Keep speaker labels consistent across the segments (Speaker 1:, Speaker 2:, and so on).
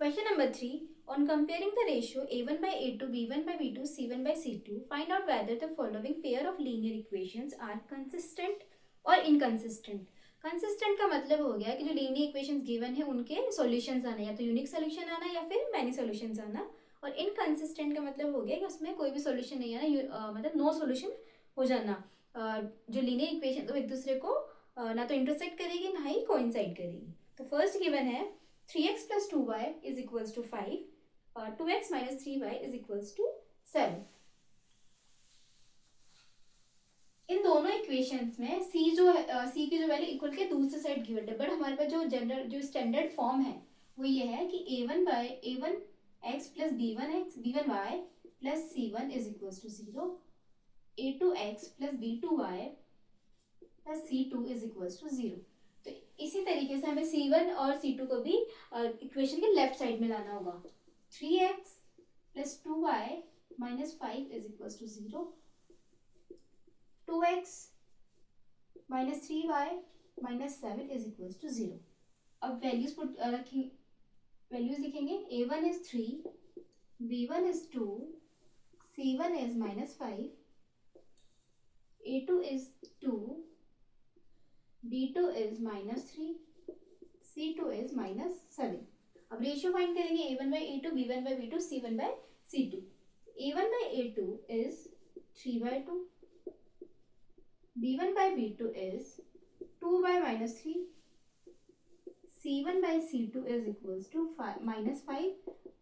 Speaker 1: Question number 3. On comparing the ratio a1 by a2, b1 by b2, c1 by c2, find out whether the following pair of linear equations are consistent or inconsistent. Consistent का मतलब हो गया कि जो linear equations given है उनके solutions आना, या तो यूनिक सॉल्यूशन आना या फिर मैनी सॉल्यूशंस आना. और इनकंसिस्टेंट का मतलब हो गया कि उसमें कोई भी सॉल्यूशन नहीं आना, मतलब नो सॉल्यूशन हो जाना. जो लीनियर इक्वेशन तो एक दूसरे को ना तो इंटरसेक्ट करेगी ना ही कोइंसाइड करेगी. तो फर्स्ट गिवन है 3x plus 2y is equals to 5. 2x minus 3y is equals to 7. इन दोनों इक्वेशंस में c जो है c की जो वैल्यू इक्वल के दूसरे साइड गिवन है, बट हमारे पास जो जनरल जो स्टैंडर्ड फॉर्म है वो ये है कि a1 by a1 x plus b1 y plus c1 is equals to 0. a2 x plus b2 y plus c2 is equals to 0. तो इसी तरीके से हमें c1 और c2 को भी इक्वेशन के लेफ्ट साइड में लाना होगा. 3x plus 2y minus 5 is equals to 0. 2x minus 3y minus 7 is equals to 0. अब वैल्यूज लिखेंगे. a1 is 3, b1 is 2, c1 is minus 5, a2 is 2, b2 is minus 3, c2 is minus 7. अब ratio find करेंगे a1 by a2, b1 by b2, c1 by c2. a1 by a2 is 3 by 2, b1 by b2 is 2 by minus 3, c1 by c2 is equals to minus 5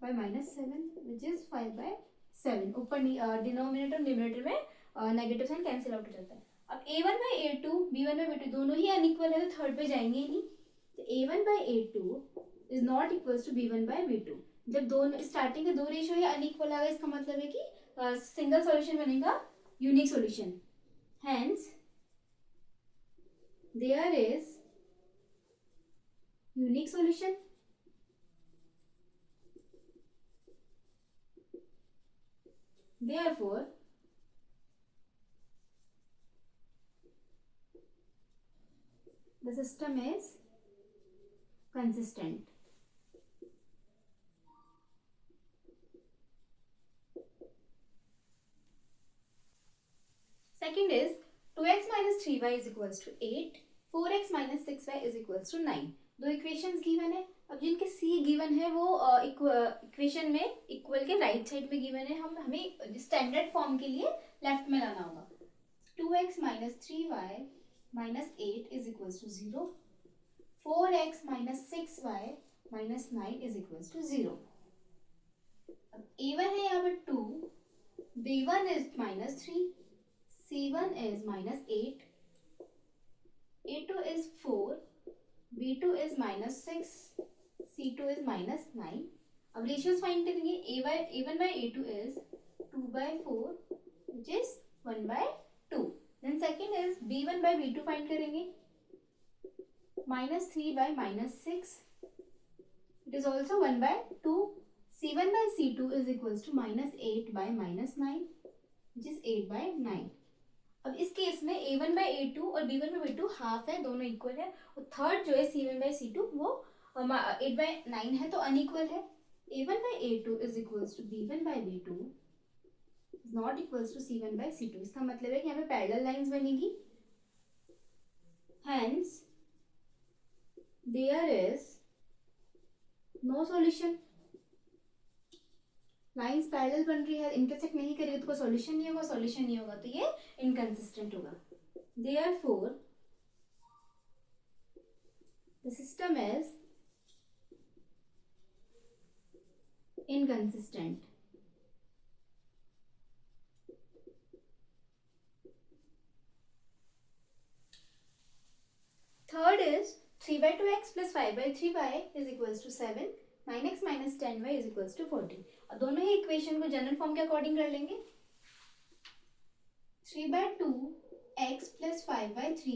Speaker 1: by minus 7, which is 5 by 7. ऊपर denominator और numerator में negative sign cancel out हो जाता है. अब a1 by a2, b1 by b2 दोनों ही unequal है तो थर्ड पे जाएंगे ही नहीं. तो a1 by a2 is not equals to b1 by b2. जब दोनों स्टार्टिंग के दो रेशियो ही अनइक्वल आ गए, इसका मतलब है कि सिंगल सॉल्यूशन बनेगा unique solution. Hence there is unique solution. Therefore the system is consistent. Second is 2x minus 3y is equals to 8. 4x minus 6y is equals to 9. दो equations given है. अब जिनके c गिवन है वो equation में equal के right side में given है. हमें स्टैंडर्ड फॉर्म के लिए लेफ्ट में लाना होगा. 2x minus 3y minus 8 is equals to 0. 4x minus 6y minus 9 is equals to 0. अब a1 है यहाँ पर 2, b1 is minus 3, c1 is minus 8, a2 is 4, b2 is minus 6, c2 is minus 9. अब रेशियोज फाइंड करेंगे. a1 by a2 is 2 by 4, which is 1 by 2. Then second is b1 by b2 find करेंगे. minus 3 by minus 6, it is also 1 by 2. c1 by c2 is equals to minus 8 by minus 9, which is 8 by 9. अब इस case में a1 by a2 और b1 by b2 half है, दोनों equal है. और third जो है c1 by c2 वो 8 by 9 है तो अनइक्वल है. a1 by a2 is equals to b1 by b2 is not equals to c1 by c2. इसका मतलब है कि यहाँ पे पैरेलल लाइंस बनेगी. Hence there is no solution. Lines parallel बन रही है, इंटरसेक्ट नहीं करेगी तो कोई सॉल्यूशन नहीं होगा. सॉल्यूशन नहीं होगा तो ये इनकंसिस्टेंट होगा. Therefore the system is inconsistent. Third is 3 by 2x plus 5 by 3y is equals to 7. 9x minus 10y is equals to 14. अब दोनों ही इक्वेशन को जनरल फॉर्म के अकॉर्डिंग कर लेंगे. 3 by 2 x plus 5 by 3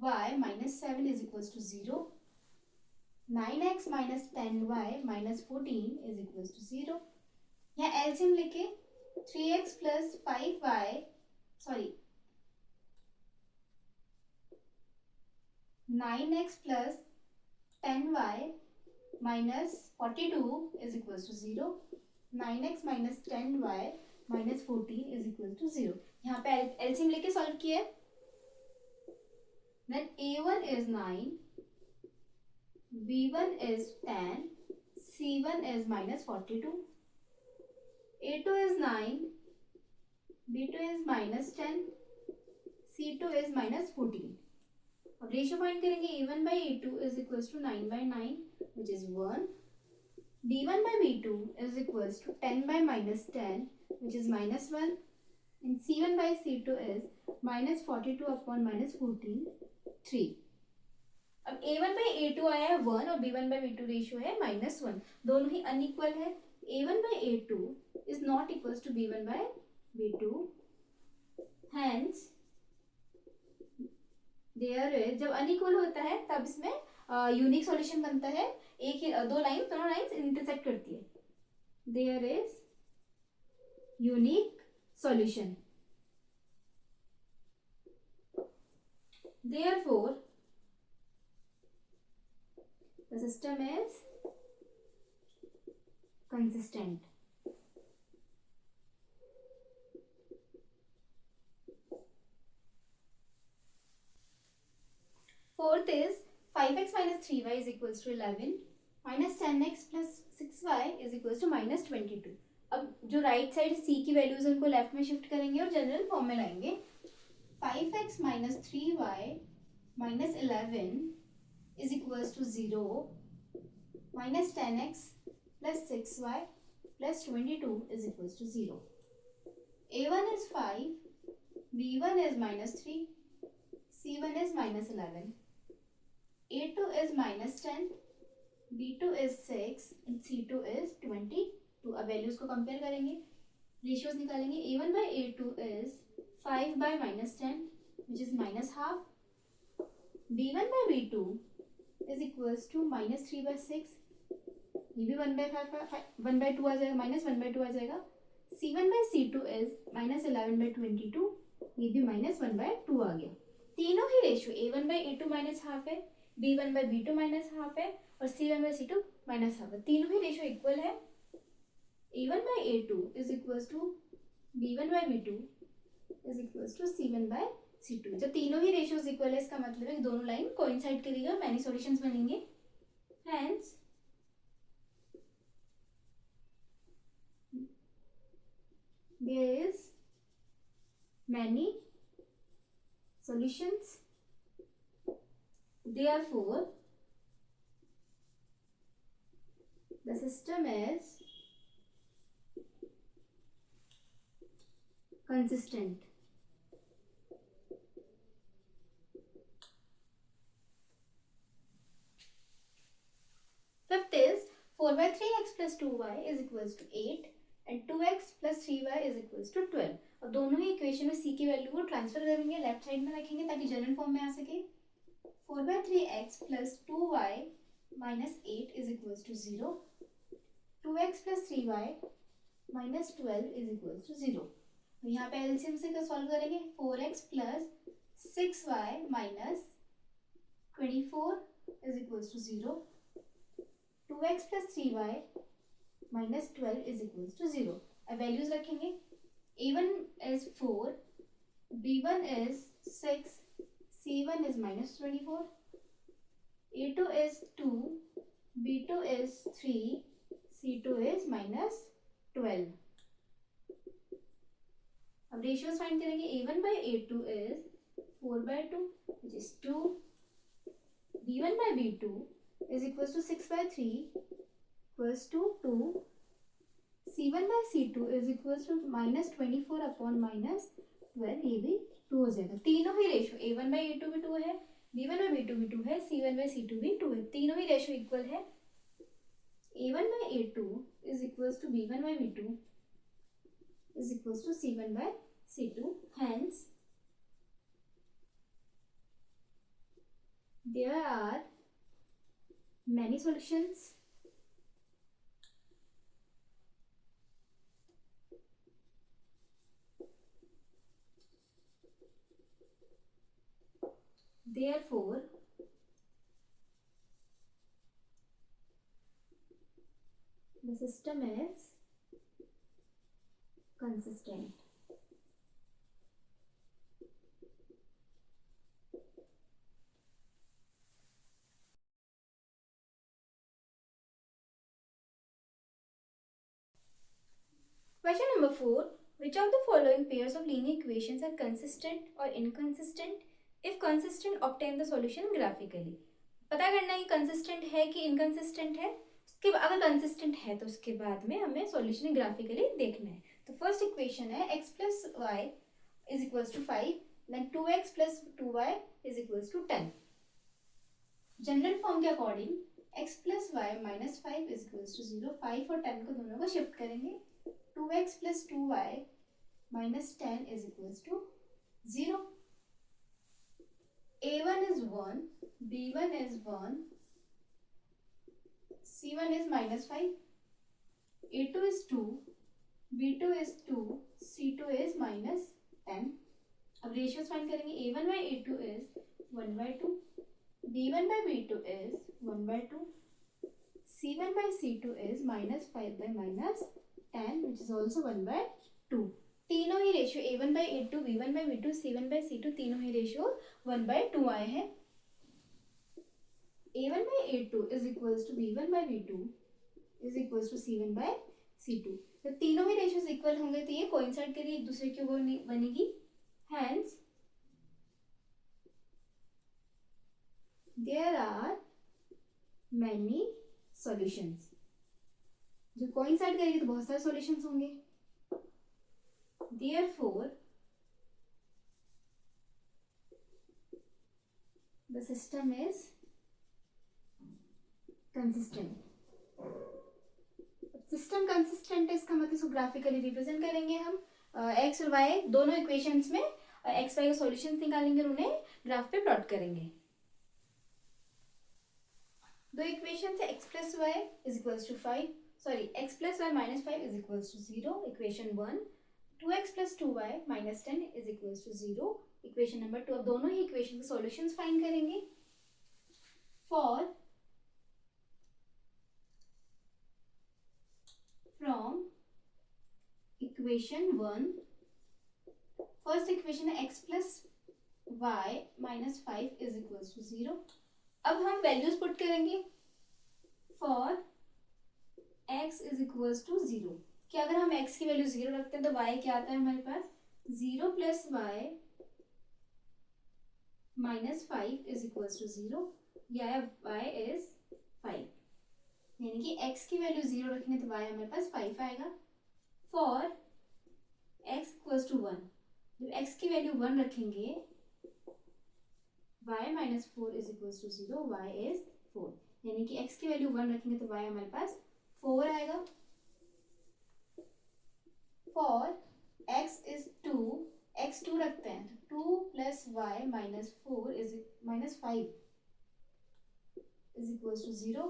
Speaker 1: y minus 7 is equals to 0. 9x minus 10y minus 14 is equals to 0. यहाँ LCM लेके 3x plus 5y sorry 9x plus 10y minus 42 is equals to 0. 9x minus 10y minus 14 is equals to 0. यहाँ पे LCM लेके solve किया है. Then a1 is 9, b1 is 10, c1 is minus 42. a2 is 9, b2 is minus 10, c2 is minus 14. अब ratio find करेंगे. a1 by a2 is equals to 9 by 9 which is 1. b1 by b2 is equals to 10 by minus 10 which is minus 1. And c1 by c2 is minus 42 upon minus 14 3. अब a1 by a2 आया है 1 और b1 by b2 ratio है minus 1. दोनों ही unequal है. a1 by a2 is not equals to b1 by b2. Hence there is, जब unequal होता है तब इसमें यूनिक सॉल्यूशन बनता है. एक ही दोनों लाइंस इंटरसेक्ट करती है. There is unique solution. Therefore the system is consistent. Fourth is 5x minus 3y is equals to 11 minus 10x plus 6y is equals to minus 22. अब जो राइट साइड c की values उनको left में shift करेंगे और general form में लाएंगे. 5x minus 3y minus 11 is equals to 0 minus 10x plus 6y plus 22 is equals to 0. a1 is 5, b1 is minus 3, c1 is minus 11. a2 is minus 10, b2 is 6 and c2 is 22. अब values को compare करेंगे, ratios निकालेंगे. a1 by a2 is 5 by minus 10 which is minus half. b1 by b2 is equals to minus 3 by 6. ये भी 1 by 5 1 by 2 आ जाएगा, minus 1 by 2 आ जाएगा. c1 by c2 is minus 11 by 22. ये भी minus 1 by 2 आ गया. तीनों ही ratio a1 by a2 minus half है, b1 by b2 minus half है और c1 by c2 minus half है. तीनों ही रेशियो इक्वल है. a1 by a2 is equals to b1 by b2 is equals to c1 by c2. जब तीनों ही ratios equal है इसका मतलब है कि दोनों लाइन कोइंसाइड करेगा, मैनी सॉल्यूशंस बनेंगे. Hence there is many solutions. Therefore the system is consistent. Fifth is 4 by 3x plus 2y is equals to 8 and 2x plus 3y is equals to 12. अब दोनों ही इक्वेशन में c की value को transfer करेंगे, left side में रखेंगे ताकि general form में आ सके. 4 by 3x plus 2y minus 8 is equals to 0. 2x plus 3y minus 12 is equals to 0. यहाँ पे एलसीएम से सॉल्व करेंगे. 4x plus 6y minus 24 is equals to 0. 2x plus 3y minus 12 is equals to 0. अब values रखेंगे. a1 is 4, b1 is 6, c1 is minus 24, a2 is 2, b2 is 3, c2 is minus 12. अब ratios find करेंगे. a1 by a2 is 4 by 2 which is 2. b1 by b2 is equals to 6 by 3 equals to 2. c1 by c2 is equals to minus 24 upon minus 12. ये भी 2 हो जाएगा. तीनों ही ratio a1 by a2 भी 2 है, b1 by b2 भी 2 है, c1 by c2 भी 2 है. तीनों ही रेशियो इक्वल है. a1 by a2 is equals to b1 by b2 is equals to c1 by c2. Hence there are many solutions. Therefore the system is consistent. Question number 4. Which of the following pairs of linear equations are consistent or inconsistent? If consistent, obtain the solution graphically. पता करना है कि consistent है कि inconsistent है. उसके अगर consistent है तो उसके बाद में हमें solution graphically देखना है. तो first equation है x plus y is equals to 5. Then 2x plus 2y is equals to 10. General form के according x plus y minus 5 is equals to 0. 5 और 10 को दोनों को शिफ्ट करेंगे. 2x plus 2y minus 10 is equals to 0. a1 is 1, b1 is 1, c1 is minus 5, a2 is 2, b2 is 2, c2 is minus 10. अब ratios find करेंगे. a1 by a2 is 1 by 2, b1 by b2 is 1 by 2, c1 by c2 is minus 5 by minus 10 which is also 1 by 2. तीनों ही ratio a1 by a2, b1 by b2, c1 by c2 तीनों ही ratio 1 by 2 आए हैं. a1 by a2 is equals to b1 by b2 is equals to c1 by c2. तो तीनों ही ratios equal होंगे तो ये coincide करिए एक दूसरे की ओर बनेगी. Hence there are many solutions. जो कोइंसाइड करेगी तो बहुत सारे सॉल्यूशंस होंगे. Therefore the system is consistent. System consistent है इसका मतलब इसको ग्राफिकली रिप्रेजेंट करेंगे हम. x और y दोनों इक्वेशंस में x y के सॉल्यूशंस निकालेंगे और उन्हें ग्राफ पे प्लॉट करेंगे. दो इक्वेशन है x plus y is equals to 5. Sorry, x plus y minus 5 is equals to 0. Equation 1. 2x plus 2y minus 10 is equals to 0. Equation number 2. अब दोनों ही इक्वेशन के सॉल्यूशंस फाइंड करेंगे. For from equation 1, first equation है x plus y minus 5 is equals to 0. अब हम values put करेंगे. For x is equals to 0. कि अगर हम x की वैल्यू 0 रखते हैं तो y क्या आता है हमारे पास. 0 plus y minus 5 is equals to 0. या y is 5. यानी कि x की वैल्यू 0 रखेंगे तो y हमारे पास 5 आएगा. For x equals to 1. जब x की वैल्यू 1 रखेंगे y minus 4 is equals to 0. y is 4. यानी कि x की वैल्यू 1 रखेंगे तो y हमारे पास 4 आएगा. For x is 2, x 2 रखते हैं तो 2 plus y minus 4 is minus 5 is equals to 0.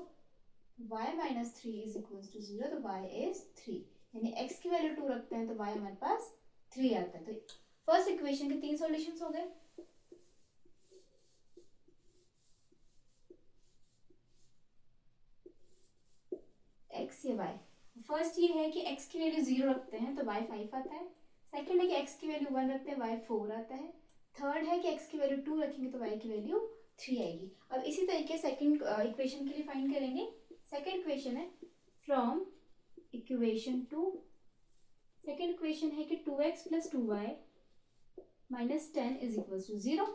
Speaker 1: y minus 3 is equals to 0 तो y is 3. यानी x की वैल्यू 2 रखते हैं तो y हमारे पास 3 आता है. तो फर्स्ट इक्वेशन के 3 सॉल्यूशंस हो गए. x या y. फर्स्ट ये है कि x की वैल्यू 0 रखते हैं तो y 5 आता है. सेकंड है कि x की वैल्यू 1 रखते हैं y 4 आता है. थर्ड है कि x की वैल्यू 2 रखेंगे तो y की वैल्यू 3 आएगी. अब इसी तरीके सेकंड इक्वेशन के लिए फाइंड करेंगे. सेकंड इक्वेशन है फ्रॉम इक्वेशन 2. सेकंड इक्वेशन है कि 2x plus 2y minus 10 is equals to 0.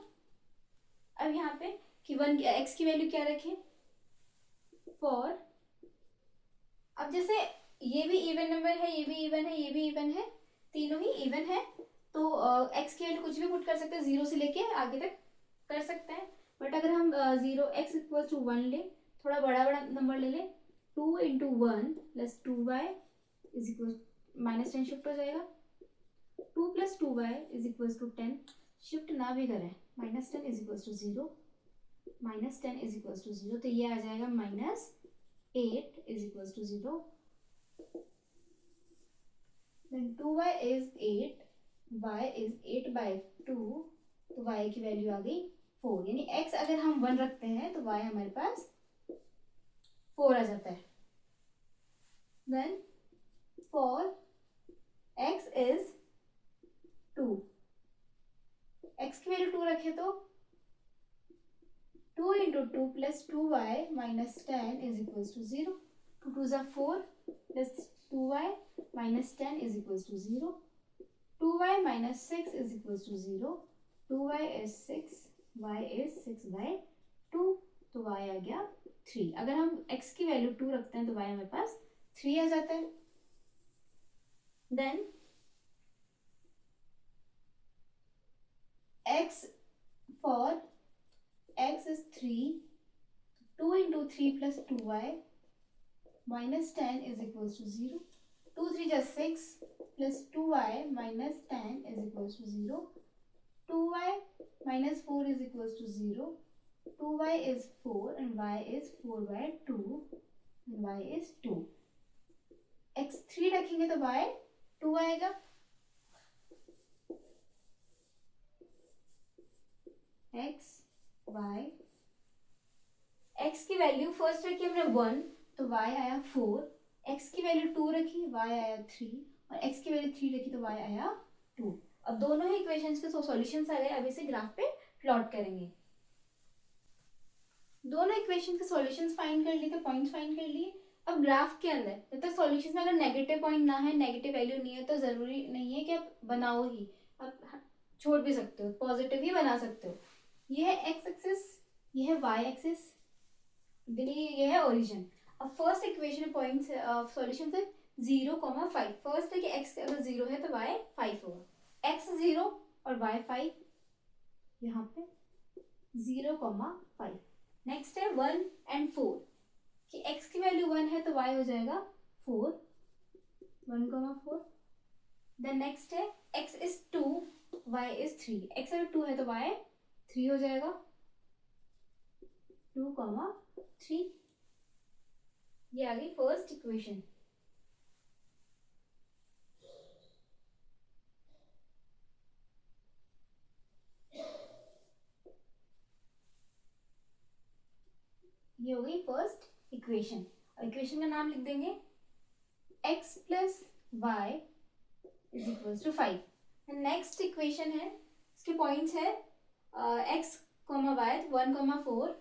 Speaker 1: अब यहाँ पे कि 1 x की वैल्यू क्या रखें. फॉर अब जैसे ये भी इवन नंबर है, ये भी इवन है, ये भी इवन है, तीनों ही इवन है तो x की वैल्यू कुछ भी पुट कर सकते हैं. 0 से लेके आगे तक कर सकते हैं. बट अगर हम 0 x इक्वल टू 1 ले, थोड़ा बड़ा बड़ा नंबर ले ले, 2 into 1 plus 2y is equal minus 10 shift हो जाएगा. 2 plus 2y is equal to 10 shift ना भी करें minus 10 is equal to 0. Minus 10 is equal to 0 तो ये आ जाएगा minus 8 is equals to 0. Then 2y is 8, y is 8 by 2 तो y की वैल्यू आ गई 4. यानी x अगर हम 1 रखते हैं तो y हमारे पास 4 आ जाता है. Then for x is 2, x की वैल्यू 2 रखे तो 2 into 2 plus 2y minus 10 is equals to 0. 2 2s are 4 plus 2y minus 10 is equals to 0. 2y minus 6 is equals to 0. 2y is 6, y is 6 by 2. तो y आ गया 3. अगर हम x की value 2 रखते हैं तो y हमारे पास 3 आ जाता है. Then x for x is 3, 2 into 3 plus 2y minus 10 is equals to 0. 2 3 just 6 plus 2y minus 10 is equals to 0. 2y minus 4 is equals to 0. 2y is 4 and y is 4 by 2 and y is 2. x 3 रखेंगे तो y 2 आएगा. x y x की value first रखी हमने 1 तो y आया 4, x की value 2 रखी y आया 3 और x की वैल्यू 3 रखी तो y आया 2. अब दोनों ही इक्वेशंस के सॉल्यूशंस आ गए. अब इसे ग्राफ पे प्लॉट करेंगे. दोनों इक्वेशन के सॉल्यूशंस फाइंड कर लिए थे, पॉइंट्स फाइंड कर लिए. अब ग्राफ के अंदर जब तक सॉल्यूशंस में अगर नेगेटिव पॉइंट ना है, नेगेटिव वैल्यू नहीं है तो जरूरी नहीं है कि आप बनाओ ही, आप छोड़ भी सकते हो, पॉजिटिव ही बना सकते हो. ये है एक्स एक्सिस, ये है वाई एक्सिस, ये है ओरिजिन. अब फर्स्ट इक्वेशन में पॉइंट सॉल्यूशन है 0,5. फर्स्ट है कि x अगर 0 है तो y 5 होगा. x 0 और y 5, यहाँ पे 0,5. नेक्स्ट है 1 and 4 कि x की वैल्यू 1 है तो y हो जाएगा 4, 1,4. देन नेक्स्ट है x is 2, y is 3. x अगर 2 है तो y 3 हो जाएगा, 2,3. ये आ गई फर्स्ट इक्वेशन. ये हो गई फर्स्ट इक्वेशन. इक्वेशन का नाम लिख देंगे x plus y is equals to 5. Next equation है, इसके पॉइंट्स है x कॉमा वाई 1,4,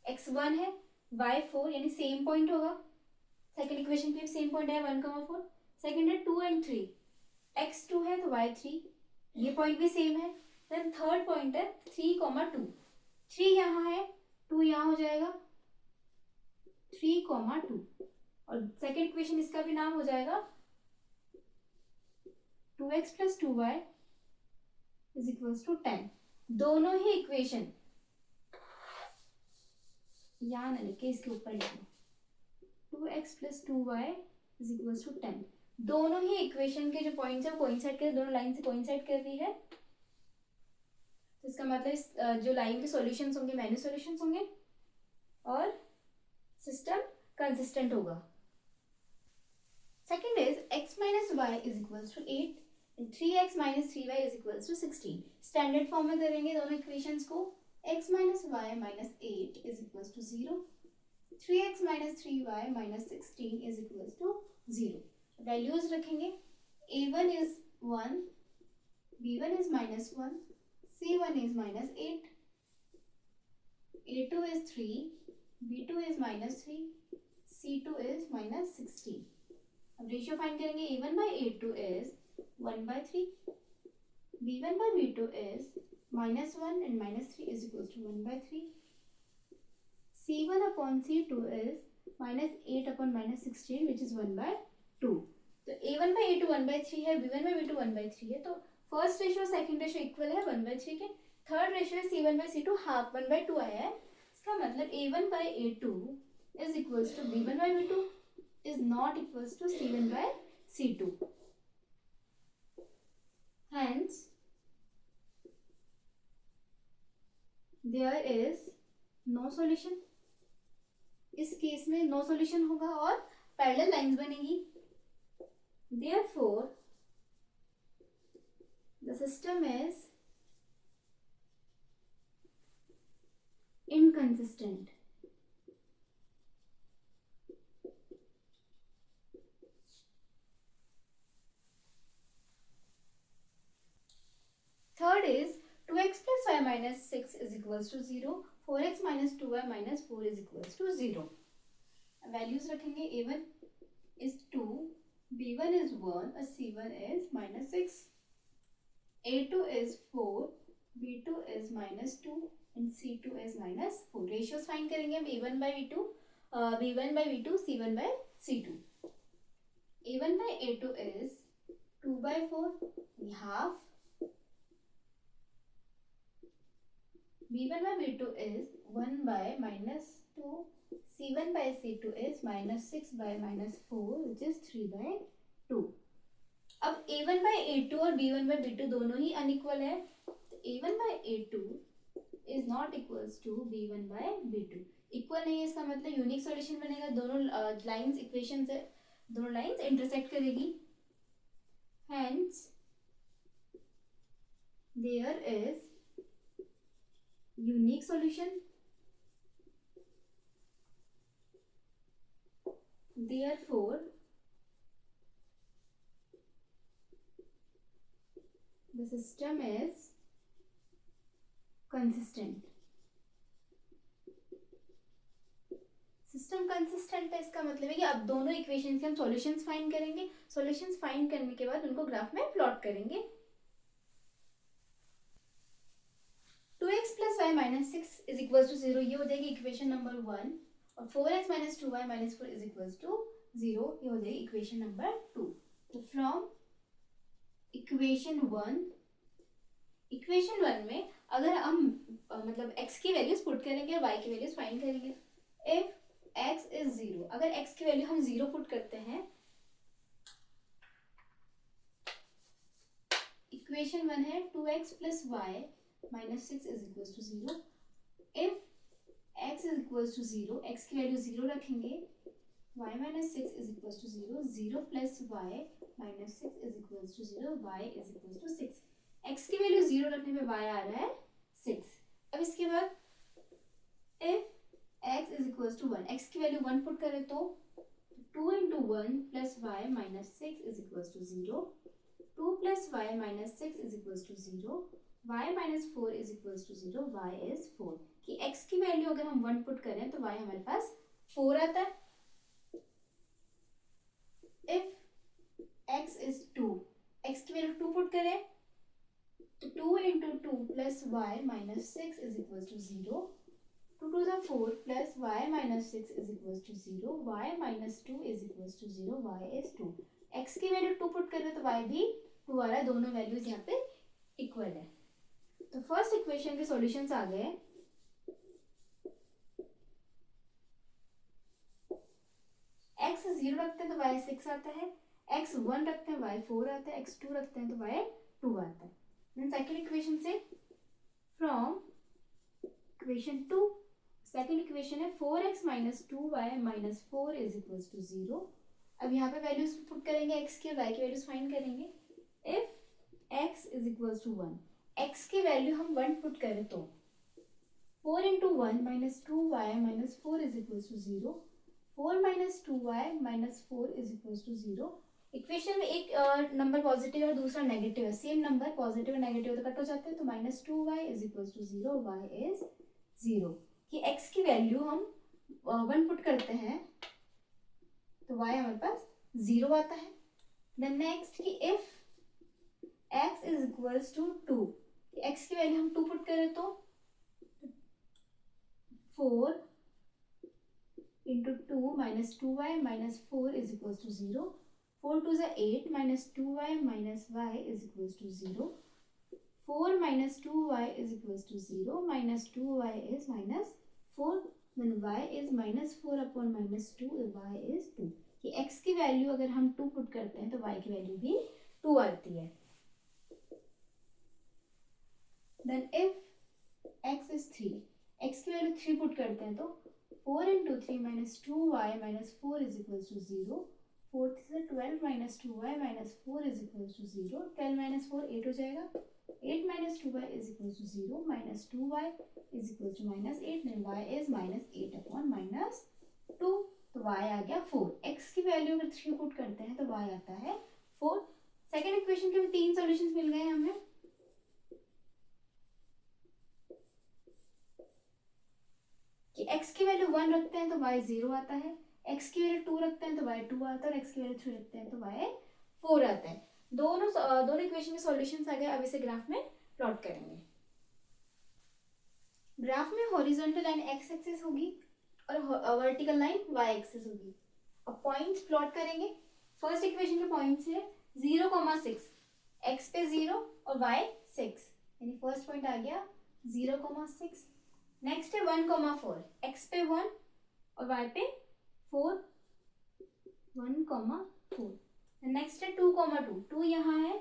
Speaker 1: x 1 है y 4 यानी सेम पॉइंट होगा. सेकेंड इक्वेशन पे सेम पॉइंट है 1,4. सेकेंड है 2 and 3, x 2 है तो y 3, ये पॉइंट भी सेम है. देन थर्ड पॉइंट है 3,2, 3 यहाँ है 2 यहाँ हो जाएगा 3,2. और सेकेंड इक्वेशन इसका भी नाम हो जाएगा 2x plus 2y is equals to 10. दोनों ही इक्वेशन यहाँ न लिखे, इसके ऊपर लिखो 2x plus 2y is equals to 10. दोनों ही इक्वेशन के जो पॉइंट्स है कोइंसाइड कर, दोनों लाइन से कोइंसाइड कर रही है. तो इसका मतलब जो लाइन के सॉल्यूशंस होंगे मैन्युअल सॉल्यूशंस होंगे और सिस्टम कंसिस्टेंट होगा. Second is x minus y is equals to 8 and 3x minus 3y is equals to 16. Standard form में करेंगे दोनों इक्वेशंस को. x minus y minus 8 is equals to 0, 3x minus 3y minus 16 is equals to 0. Values रखेंगे. a1 is 1, b1 is minus 1, c1 is minus 8, a2 is 3, b2 is minus 3, c2 is minus 16. अब ratio find करेंगे. a1 by a2 is 1 by 3, b1 by b2 is minus 1 and minus 3 is equals to 1 by 3, c1 upon c2 is minus 8 upon minus 16 which is 1 by 2. तो a1 by a2 1 by 3 है, b1 by b2 1 by 3 है. तो first ratio second ratio equal है 1 by 3 के. Third ratio c1 by c2 half 1 by 2 आया है. इसका मतलब a1 by a2 is equals to b1 by b2 is not equals to c1 by c2. Hence, there is no solution. इस case में no solution होगा और parallel lines बनेगी. Therefore, the system is inconsistent. minus 6 is equals to 0, 4x minus 2y minus 4 is equals to 0. Values रखेंगे, a1 is 2, b1 is 1 और c1 is minus 6, a2 is 4, b2 is minus 2 and c2 is minus 4. Ratios find करेंगे हम a1 by b2, b1 by b2, c1 by c2. a1 by a2 is 2 by 4, half. b1 by b2 is 1 by minus 2, c1 by c2 is minus 6 by minus 4 which is 3 by 2. अब a1 by a2 और b1 by b2 दोनों ही unequal है, तो a1 by a2 is not equals to b1 by b2. Equal नहीं है इसका मतलब unique solution बनेगा, दोनों लाइंस इक्वेशन से दोनों लाइंस इंटरसेक्ट करेगी. Hence there is unique solution. Therefore the system is consistent. System consistent है, इसका मतलब है कि अब दोनों इक्वेशन के हम सॉल्यूशंस फाइंड करेंगे, सॉल्यूशंस फाइंड करने के बाद उनको ग्राफ में प्लॉट करेंगे. 2x plus y minus 6 is equals to 0, ये हो जाएगी इक्वेशन नंबर 1, और 4x minus 2y minus 4 is equals to 0, ये हो जाएगी इक्वेशन नंबर 2. तो फ्रॉम इक्वेशन 1 में अगर हम मतलब x की वैल्यूज पुट करेंगे और y की वैल्यूज फाइंड करेंगे. इफ x is 0, अगर x की वैल्यू हम 0 पुट करते हैं, इक्वेशन 1 है 2x plus y minus 6 is equals to 0. if x is equals to 0, x की वैल्यू 0 रखेंगे, y minus 6 is equals to 0, 0 plus y minus 6 is equals to 0, y is equals to 6. x की value 0 रखने पे y आ रहा है 6. अब इसके बाद if x is equals to 1, x की वैल्यू 1 पुट करें तो 2 into 1 plus y minus 6 is equals to 0, 2 plus y minus 6 is equals to 0, y minus 4 is equals to 0, y is 4. कि x की वैल्यू अगर हम 1 पुट करें तो y हमारे पास 4 आता है. if x is 2, x की वैल्यू 2 पुट करें तो 2 into 2 plus y minus 6 is equals to 0, 2 to the 4 plus y minus 6 is equals to 0, y minus 2 is equals to 0, y is 2. x की value 2 put करें तो y भी 2 आ रहा है, दोनों वैल्यूज यहाँ पे इक्वल है. तो फर्स्ट इक्वेशन के सॉल्यूशंस आ गए. x 0 रखते हैं तो y 6 आता है, x 1 रखते हैं y 4 आता है, x 2 रखते हैं तो y 2 आता है. देन सेकंड इक्वेशन से फ्रॉम इक्वेशन 2, सेकेंड इक्वेशन है 4x minus 2y minus 4 is equals to 0. अब यहाँ पे वैल्यूज पुट करेंगे x की और y की वैल्यूज फाइंड करेंगे. if x is equals to 1, x की वैल्यू हम 1 पुट करें तो 4 into 1 minus 2y minus 4 is equals to 0, 4 minus 2y minus 4 is equals to 0. Equation में एक नंबर पॉजिटिव और दूसरा नेगेटिव है, सेम नंबर पॉजिटिव और नेगेटिव तो कट हो जाते हैं, तो minus 2y is equals to 0, y is 0. कि x की वैल्यू हम 1 पुट करते हैं तो y हमारे पास 0 आता है. देन नेक्स्ट कि if x is equals to 2, x की वैल्यू हम 2 पुट करें तो 4 into 2 minus 2y minus 4 is equals to 0, 4 to the 8 minus 2y minus y is equals to 0, 4 minus 2y is equals to 0, minus 2y is minus 4, then y is minus 4 upon minus 2, y is 2. कि x की value अगर हम 2 put करते हैं तो y की value भी 2 आती है. then if x is 3, x की वैल्यू 3 पुट करते हैं तो 4 into 3 minus 2y minus 4 is equals to 0, 4 से 12 minus 2y minus 4 is equals to 0, 12 minus 4 8 हो जाएगा, 8 minus 2y is equals to 0, minus 2y is equals to minus 8, then y is minus 8 upon minus 2, तो y आ गया 4. x की value अगर 3 put करते हैं तो y आता है 4. सेकेंड इक्वेशन के भी 3 सॉल्यूशंस मिल गए हमें. 1 रखते हैं तो y 0 आता है, x की वैल्यू 2 रखते हैं तो y 2 आता है और x की वैल्यू 3 रखते हैं तो y 4 आता है। दोनों इक्वेशन के सॉल्यूशंस आ गए। अब इसे ग्राफ में प्लॉट करेंगे। ग्राफ में हॉरिजॉन्टल लाइन x एक्सिस होगी और वर्टिकल लाइन y एक्सिस होगी। अब पॉइंट्स प्लॉट करेंगे। फर्स्ट इक्वेशन के पॉइंट्स है 0,6, x पे 0 और y 6, यानी फर्स्ट पॉइंट आ गया 0,6। नेक्स्ट है 1,4, x पे 1 और y पे 4, 1,4। नेक्स्ट है 2,2, 2 यहाँ है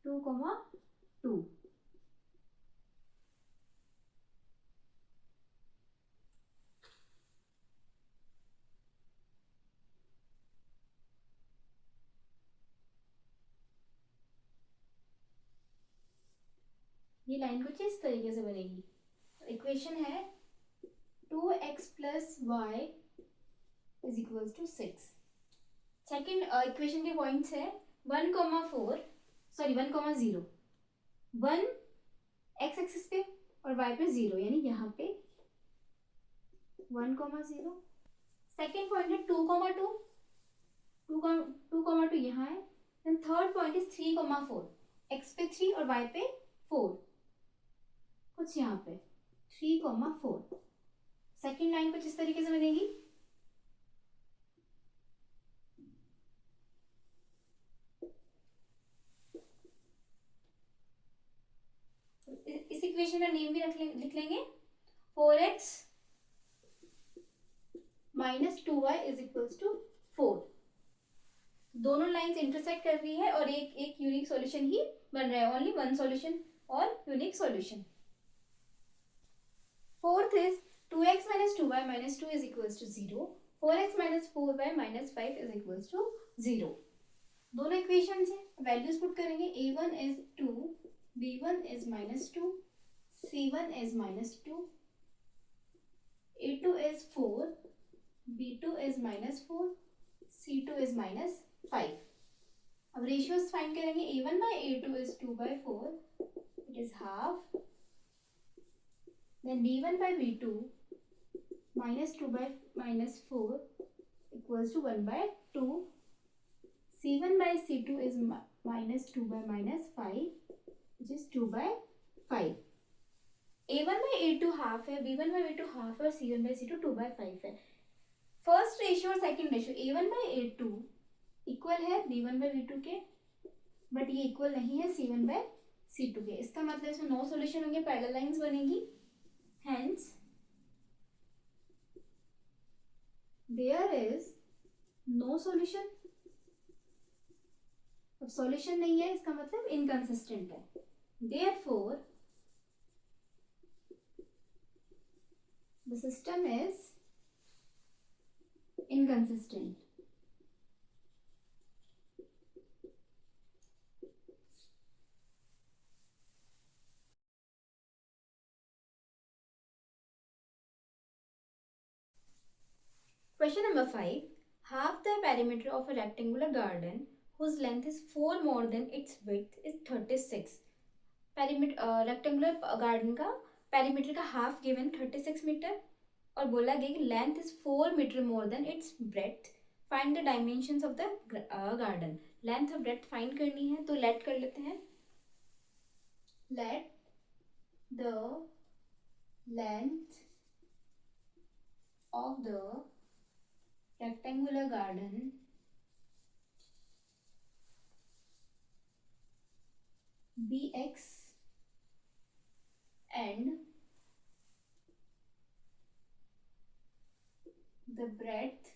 Speaker 1: 2,2। ये लाइन कुछ इस तरीके से बनेगी। इक्वेशन है 2x plus y is equals to 6। Second equation के पॉइंट्स है 1,4 सॉरी 1,0, 1 x एक्सिस पे और y पे 0, यानी यहाँ पे 1,0। सेकेंड पॉइंट है 2,2, 2,2 यहाँ है। Then third point is 3,4, x पे 3 और y पे 4, कुछ यहाँ पे 3,4। सेकेंड लाइन कुछ इस तरीके से बनेगी। इस इक्वेशन का नेम भी लिख लेंगे 4x minus 2y is equals to 4। दोनों लाइंस इंटरसेक्ट कर रही है और एक यूनिक सॉल्यूशन ही बन रहा है, ओनली वन सॉल्यूशन और unique solution. Fourth is 2x minus 2y minus 2 is equals to 0, 4x minus 4y minus 5 is equals to 0। दोनों इक्वेशन है, वैल्यूज पुट करेंगे। a1 is 2, b1 is minus 2, c1 is minus 2, a2 is 4, b2 is minus 4, c2 is minus 5। अब ratios find करेंगे। a1 by a2 is 2 by 4, it is half। Then b1 by b2 minus 2 by minus 4 equals to 1 by 2। c1 by c2 is minus 2 by minus 5, which is 2 by 5। a1 by a2 half है, b1 by b2 half है और c1 by c2 2 by 5 है। First ratio और second ratio a1 by a2 equal है b1 by b2 के, but ये equal नहीं है c1 by c2 के। इसका मतलब इसमें नो सॉल्यूशन होंगे, पैरेलल लाइंस बनेगी। Hence, there is no solution। अब सॉल्यूशन नहीं है इसका मतलब इनकंसिस्टेंट है। Therefore, the system is inconsistent। Question number 5. Half the perimeter of a rectangular garden whose length is 4 more than its width is 36। Perimeter rectangular garden का perimeter का half given 36 metre और बोला गया कि length is 4 metre more than its breadth. Find the dimensions of the garden. Length और breadth find करनी है तो लेट कर लेते हैं। Let the length of the rectangular garden bx and the breadth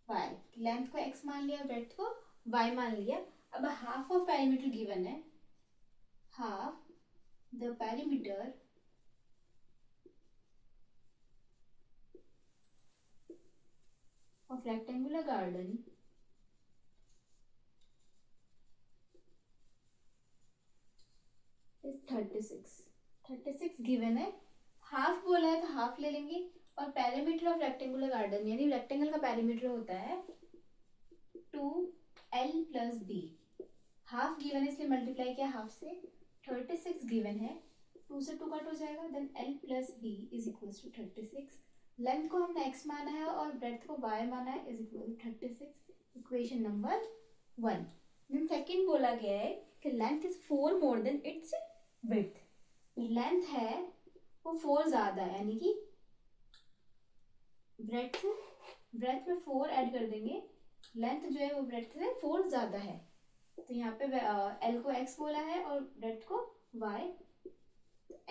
Speaker 1: by। Length को x मान लिया, ब्रेड्थ को y मान लिया। अब हाफ ऑफ पेरीमीटर गिवन है, half the perimeter of rectangular garden is 36। 36 given है, हाफ बोला है तो हाफ ले लेंगे। और पेरीमीटर ऑफ रेक्टेंगुलर गार्डन यानी रेक्टेंगल का पेरीमीटर होता है 2l plus b। Half given है इसलिए मल्टीप्लाई किया हाफ से। 36 गिवन है, 2 से 2 कट हो जाएगा, then l plus b is equal to 36। Length को हमने x माना है और ब्रेड्थ को y माना है, is equal to 36, equation number 1। Then second बोला गया है कि length is 4 more than its width. Length है वो 4 ज़्यादा है, यानी कि ब्रेड्थ में 4 ऐड कर देंगे, लेंथ जो है वो ब्रेड्थ से 4 ज़्यादा है। तो यहाँ पे l को x बोला है और ब्रेड्थ को y,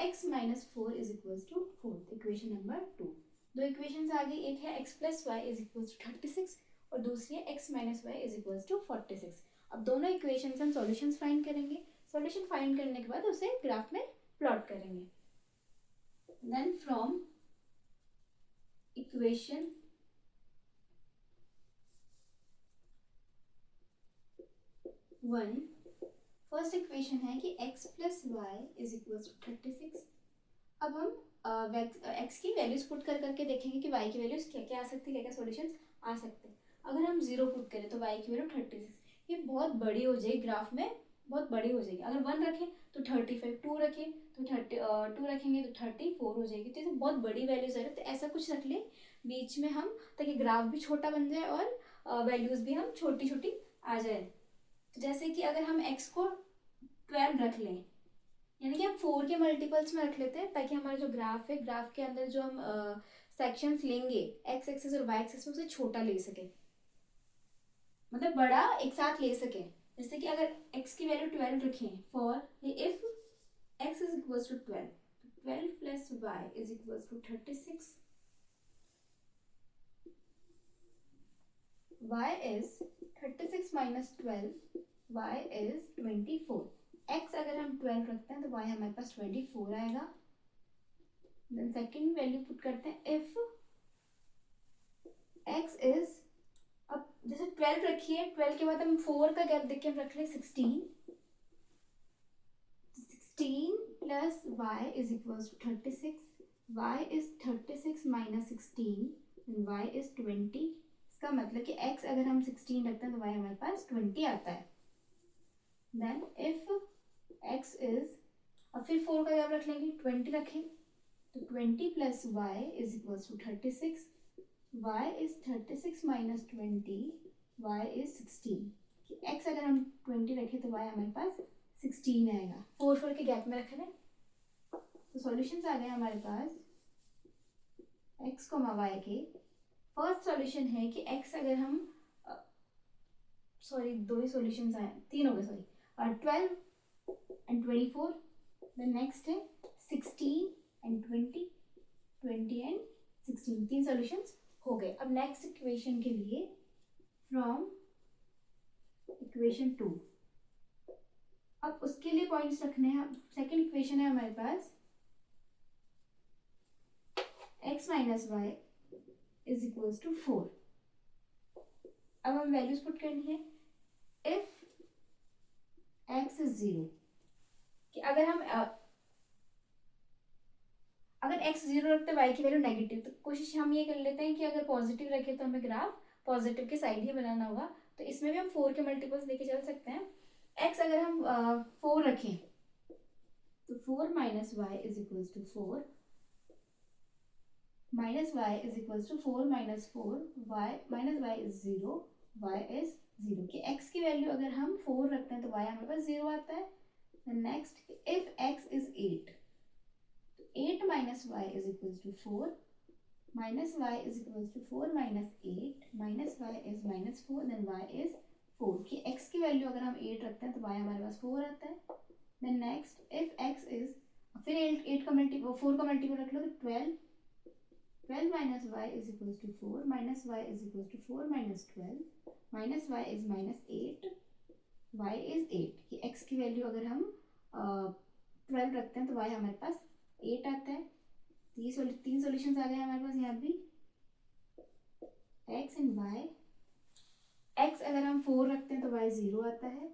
Speaker 1: x minus 4 is equal to 4, equation number 2। दो इक्वेशंस आ गई, एक है x plus y is equal to 36 और दूसरी है x minus y is equal to 46। अब दोनों इक्वेशंस हम सॉल्यूशंस फाइंड करेंगे, सॉल्यूशन फाइंड करने के बाद उसे ग्राफ में प्लॉट करेंगे। Then from equation 1, first equation है कि x plus y is equal to 36। अब हम x की वैल्यूज पुट कर करके देखेंगे कि y की वैल्यूज क्या क्या आ सकती है, क्या क्या सॉल्यूशंस आ सकते हैं। अगर हम 0 पुट करें तो y की वैल्यू 36, ये बहुत बड़ी हो जाएगी, ग्राफ में बहुत बड़ी हो जाएगी। अगर 1 रखें तो 35, 2 रखें तो 2 रखेंगे तो 34 हो जाएगी। तो ये बहुत बड़ी वैल्यूज है, तो ऐसा कुछ रख लें बीच में हम, ताकि ग्राफ भी छोटा बन जाए और वैल्यूज भी हम छोटी छोटी आ जाए। तो जैसे कि अगर हम x को 12 रख लें, यानी कि हम 4 के मल्टीपल्स में रख लेते हैं, ताकि हमारा जो ग्राफ है, ग्राफ के अंदर जो हम सेक्शंस लेंगे x एक्सिस और y एक्सिस में, उसे छोटा ले सके, मतलब बड़ा एक साथ ले सके। जैसे कि अगर x की वैल्यू 12 रखें for if x is equal to 12, 12 plus y is equal to 36, y is 36 minus 12, y is 24। x अगर हम 12 रखते हैं तो y हमारे पास 24 आएगा। देन सेकंड वैल्यू पुट करते हैं, इफ x इज, अब जैसे 12 रखिए, 12 के बाद हम 4 का गैप देख के हम रख लें 16, 16 plus y is equal to 36, y is 36 minus 16, y is 20। इसका मतलब कि x अगर हम 16 रखते हैं तो y हमारे पास 20 आता है। देन इफ x इज, अब फिर 4 का गैप रख लेंगे, 20 रखें तो 20 plus y is equal to 36, y is 36 minus 20, y is 16। x अगर हम 20 रखें तो y हमारे पास 16 आएगा, 4 के गैप में रख रहे हैं। तो सॉल्यूशंस आ गए हमारे पास x को y के। फर्स्ट सॉल्यूशन है कि x अगर हम, सॉरी 2 ही सॉल्यूशंस आए, 3 हो गए सॉरी, और 12 एंड 24। देन नेक्स्ट है 16 एंड 20, 20 एंड 16, 3 सॉल्यूशंस हो गए। अब नेक्स्ट इक्वेशन के लिए फ्रॉम इक्वेशन 2, अब उसके लिए पॉइंट्स रखने हैं। सेकंड इक्वेशन है हमारे पास x minus y is equal to 4। अब हम वैल्यूज पुट करनी है, इफ x इज 0, कि अगर हम अगर x 0 रखते हैं y की वैल्यू नेगेटिव, तो कोशिश हम ये कर लेते हैं कि अगर पॉजिटिव रखे तो हमें ग्राफ पॉजिटिव के साइड ही बनाना होगा। तो इसमें भी हम 4 के मल्टीपल्स लेके चल सकते हैं। x अगर हम 4 रखें तो 4 minus y is equal to 4, minus y is equal to 4 minus 4, y minus y is 0, y is 0। कि x की वैल्यू अगर हम 4 रखते हैं तो y हमारे पास 0 आता है। Next if x is 8, 8 minus y is equal to 4, minus y is equal to 4 minus 8, minus y is minus 4, then y is 4। कि x की वैल्यू अगर हम 8 रखते हैं तो y हमारे पास 4 आता है। then next if x is, फिर 8 का मल्टीपल, 4 का मल्टीपल रख लो तो 12, 12 minus y is equal to 4, minus y is equal to 4 minus 12, minus y is minus 8, y is 8। कि x की वैल्यू अगर हम 12 रखते हैं तो y हमारे पास 8 आता है। तीन सॉल्यूशंस आ गए हमारे पास यहाँ भी, x एंड y। x अगर हम 4 रखते हैं तो y 0 आता है,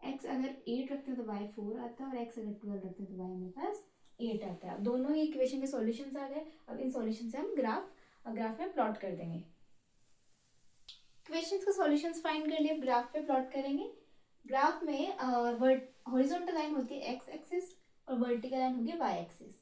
Speaker 1: x अगर 8 रखते हैं तो y 4 आता है, और x अगर 12 रखते हैं तो y हमारे पास 8 आता है। अब दोनों ही इक्वेशन के सॉल्यूशंस आ गए। अब इन सॉल्यूशन से हम ग्राफ में प्लॉट कर देंगे। इक्वेशंस के सॉल्यूशंस फाइंड कर लिए, ग्राफ पे प्लॉट करेंगे। ग्राफ में हॉरिजॉन्टल लाइन होती है x एक्सिस और वर्टिकल लाइन होगी वाई एक्सिस।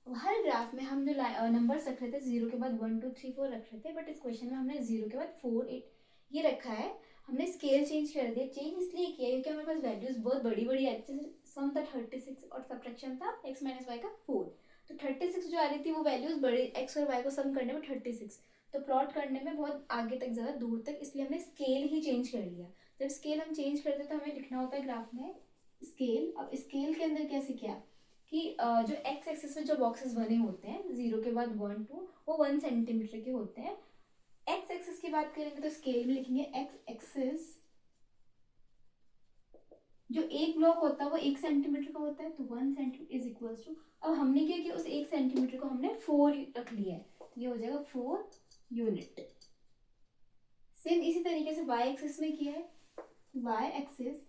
Speaker 1: हर ग्राफ में हम जो नंबर्स रख रहे थे 0 के बाद 1 2 3 4 रख रहे थे, बट इस क्वेश्चन में हमने 0 के बाद 4 8 ये रखा है। हमने स्केल चेंज कर दिया। चेंज इसलिए किया क्योंकि हमारे पास वैल्यूज बहुत बड़ी बड़ी आ रही थी। सम था 36 और सब्ट्रैक्शन था x माइनस वाई का 4। तो 36 जो आ रही थी वो वैल्यूज बड़े x और y को सम करने में 36, तो प्लॉट करने में बहुत आगे तक ज़्यादा दूर तक, इसलिए हमने स्केल ही चेंज कर लिया। जब स्केल हम चेंज करते तो हमें लिखना होता है ग्राफ में स्केल। अब स्केल के अंदर कैसे किया कि जो एक्स एक्सिस में जो बॉक्सेस बने होते हैं 0 के बाद 1 2 वो 1 सेंटीमीटर के होते हैं। एक्स एक्सिस की बात करेंगे तो स्केल में लिखेंगे एक्स एक्सिस, जो एक ब्लॉक होता है वो 1 सेंटीमीटर का होता है, तो 1 सेंटीमीटर इज इक्वल्स टू, अब हमने क्या किया उस 1 सेंटीमीटर को हमने 4 रख लिया है, तो ये हो जाएगा 4 यूनिट। सेम इसी तरीके से वाई एक्सिस में किया है। वाई एक्सिस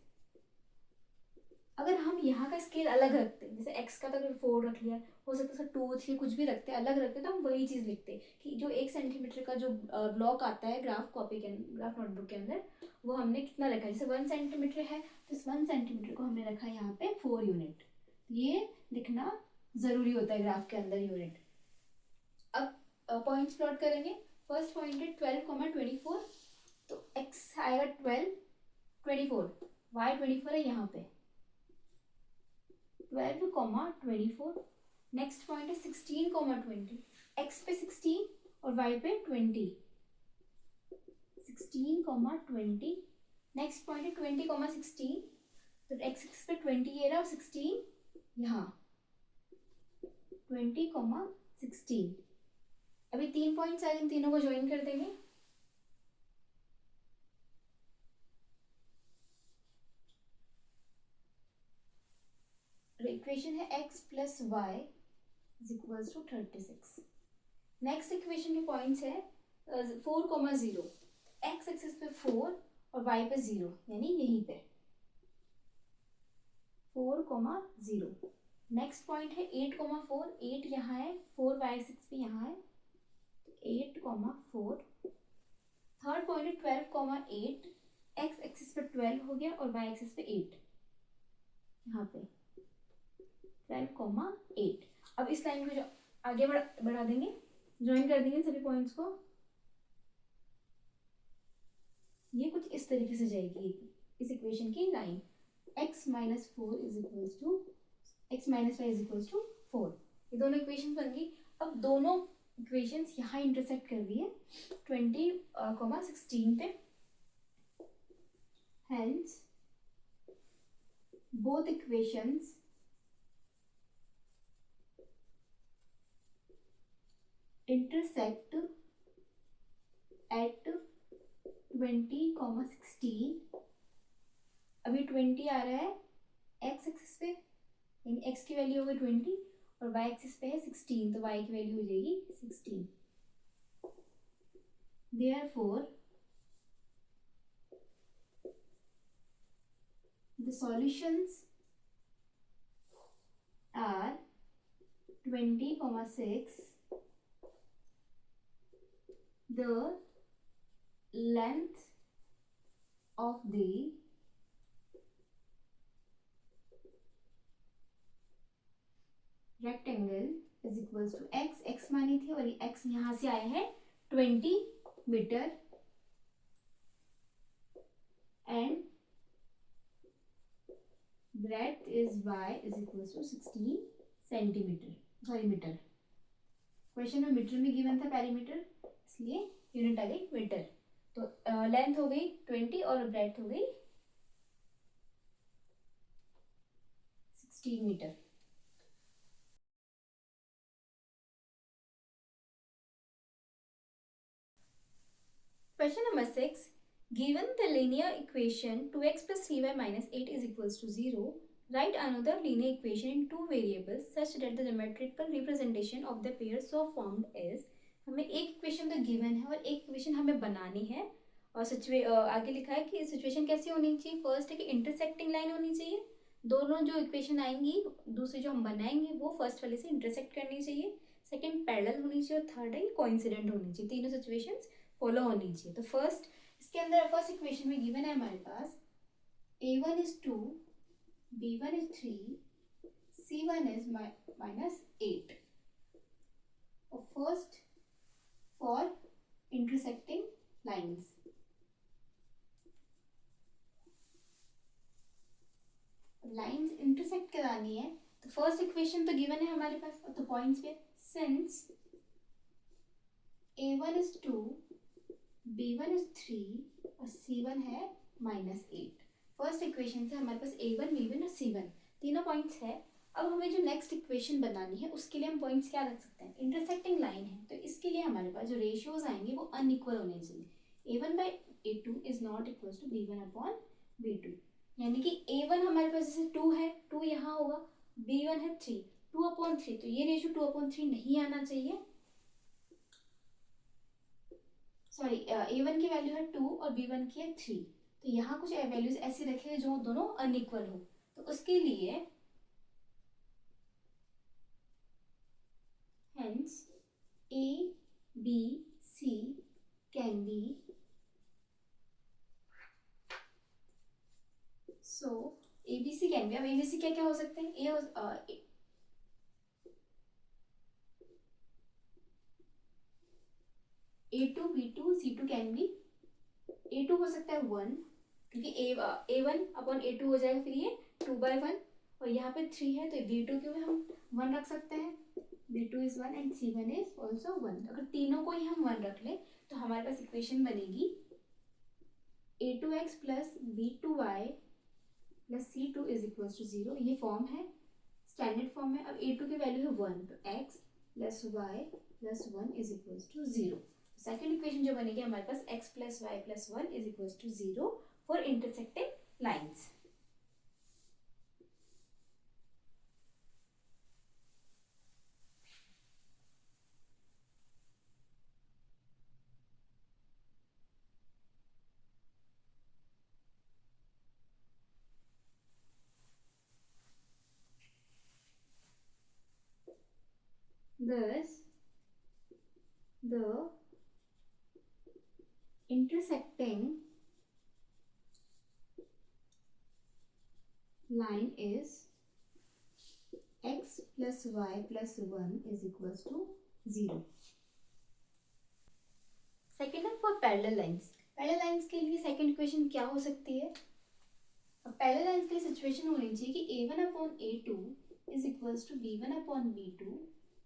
Speaker 1: अगर हम यहाँ का स्केल अलग रखते हैं, जैसे x का तो अगर 4 रख लिया, हो सकता है 2 3 कुछ भी रखते हैं, अलग रखते हैं, तो हम वही चीज़ लिखते हैं कि जो 1 सेंटीमीटर का जो ब्लॉक आता है ग्राफ कॉपी के ग्राफ नोटबुक के अंदर, वो हमने कितना रखा है, जैसे 1 सेंटीमीटर है तो इस 1 सेंटीमीटर को हमने रखा है यहाँ पे 4 यूनिट। ये लिखना ज़रूरी होता है ग्राफ के अंदर यूनिट। अब पॉइंट्स प्लॉट करेंगे। फर्स्ट पॉइंट है 12,24, तो x आएगा 12 24, y 24 है यहाँ पे 12,24। नेक्स्ट पॉइंट है 16,20, x पे 16 और y पे 20, 16,20। नेक्स्ट पॉइंट है 20,16, तो x एक्सिस पे 20 ये रहा और 16 यहाँ 20,16। अभी 3 पॉइंट्स आए, इन तीनों को ज्वाइन कर देंगे। इक्वेशन है x plus y is equals to 36। Next equation के पॉइंट्स है 4,0, एक्स एक्सिस पे 4 और y पे 0, यानी यहीं पे 4,0। नेक्स्ट पॉइंट है 8,4, 8 यहाँ है, 4 y एक्सिस पे यहाँ है, 8,4। थर्ड पॉइंट है 12,8, एक्स एक्सिस पे 12 हो गया और y एक्सिस पे 8, यहाँ पे 12,8। अब इस लाइन को जो आगे बढ़ा देंगे, ज्वाइन कर देंगे सभी पॉइंट्स को। ये कुछ इस तरीके से जाएगी इस इक्वेशन की line, x minus 4 is equals to x minus y is equals to 4। ये दोनों इक्वेशन बन गई। अब दोनों इक्वेशंस यहाँ इंटरसेक्ट कर रही है 20,16 पे, hence both equations intersect at 20,16। अभी 20 आ रहा है x एक्सिस पे, यानी x की वैल्यू होगी 20 और y एक्सिस पे है 16, तो y की वैल्यू हो जाएगी 16। Therefore the solutions are 20,6, the length of the rectangle is equals to x मानी थी और ये x यहाँ से आया है 20 metre, and breadth is y is equals to 16 centimetre, sorry metre. Question में मीटर में गिवन था पेरीमीटर, इसलिए यूनिट आ गई मीटर। तो लेंथ हो गई 20 और ब्रेड्थ हो गई 16 metre. Question number 6. Given the linear equation 2x plus 3y minus 8 is equals to 0, write another linear equation in two variables such that the geometrical representation of the pair so formed is। हमें एक equation तो given है और एक equation हमें बनानी है, और आगे लिखा है कि सिचुएशन कैसी होनी चाहिए। फर्स्ट है कि इंटरसेक्टिंग लाइन होनी चाहिए, दोनों जो इक्वेशन आएंगी दूसरी जो हम बनाएंगे वो फर्स्ट वाले से इंटरसेक्ट करनी चाहिए। सेकंड पैरेलल होनी चाहिए और थर्ड है कोइंसिडेंट होनी चाहिए। तीनों सिचुएशंस फॉलो होनी चाहिए। तो फर्स्ट इसके अंदर फर्स्ट इक्वेशन में गिवन है हमारे पास a1 is 2, b1 is 3, C1 is minus 8. First, for intersecting lines. Lines intersect करानी है तो फर्स्ट इक्वेशन तो गिवन है हमारे पास और तो पॉइंट्स पे since a1 is 2, b1 is 3 और c1 है -8. फर्स्ट इक्वेशन से हमारे पास a1, b1 और c1 तीनों पॉइंट्स है. अब हमें जो नेक्स्ट इक्वेशन बनानी है उसके लिए हम पॉइंट्स क्या रख सकते हैं, इंटरसेक्टिंग लाइन है तो इसके लिए हमारे पास जो रेशियोज आएंगे वो अनइक्वल होने चाहिए. a1/a2 is not equal to b1/b2, यानी कि a1 हमारे पास जैसे 2 है, 2 यहाँ होगा, b1 है 3, 2/3 तो ये रेशियो 2/3 नहीं आना चाहिए. सॉरी, a1 की वैल्यू है 2 और b1 की है 3, तो यहाँ कुछ वैल्यूज ऐसी रखें जो दोनों अनइक्वल हो. तो उसके लिए hence a b c can be, so a b c can be, अब a b c क्या क्या हो सकते हैं, a2 b2 c2 can be. a2 हो सकता है 1 क्योंकि a1/a2 हो जाएगा, फिर ये 2/1 और यहाँ पे 3 है तो b2 के भी हम 1 रख सकते हैं. b2 is 1 and c1 is also 1. अगर तीनों को ही हम 1 रख लें तो हमारे पास इक्वेशन बनेगी a2x plus b2y plus c2 is equals to 0. ये फॉर्म है, स्टैंडर्ड फॉर्म है. अब a2 की वैल्यू है 1 तो x plus y plus 1 is equals to 0. Second equation जो बनेगी हमारे पास x plus y plus 1 is equals to 0 for intersecting lines. Thus, the intersecting line is x plus y plus 1 is equals to 0. Second है for parallel lines. Parallel lines के लिए second equation क्या हो सकती है, अब पैरेलल लाइंस के लिए सिचुएशन होनी चाहिए कि a1/a2 is equals to b1/b2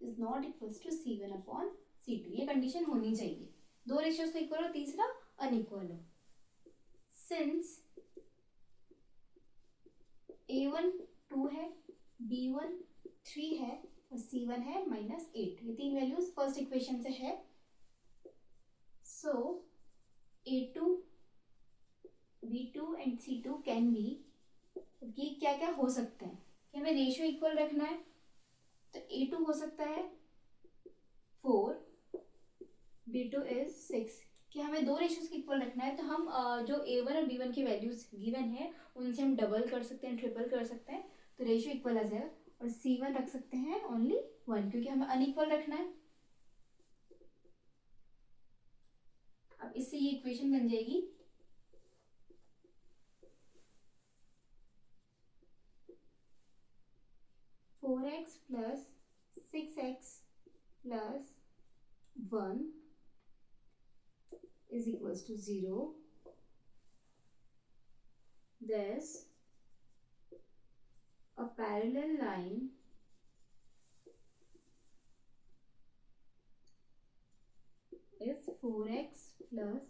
Speaker 1: is not equals to c1/c2. ये कंडीशन होनी चाहिए. दो रेशियोज तो इक्वल हो, तीसरा अनइक्वल हो. सिंस a1 2 है, b1 3 है और c1 है -8. ये तीन वैल्यूज फर्स्ट इक्वेशन से है. सो a2 b2 and c2 can be. ये क्या क्या हो सकते हैं कि हमें रेशियो इक्वल रखना है तो a2 हो सकता है 4, b2 इज 6. कि हमें दो रेशियोज की इक्वल रखना है तो हम जो a1 और b1 की वैल्यूज गिवन है उनसे हम डबल कर सकते हैं, ट्रिपल कर सकते हैं तो रेशियो इक्वल आ जाएगा. और c1 रख सकते हैं ओनली 1 क्योंकि हमें अनइक्वल रखना है. अब इससे ये इक्वेशन बन जाएगी 4x plus 6x plus 1 is equals to 0. Thus, a parallel line is 4x plus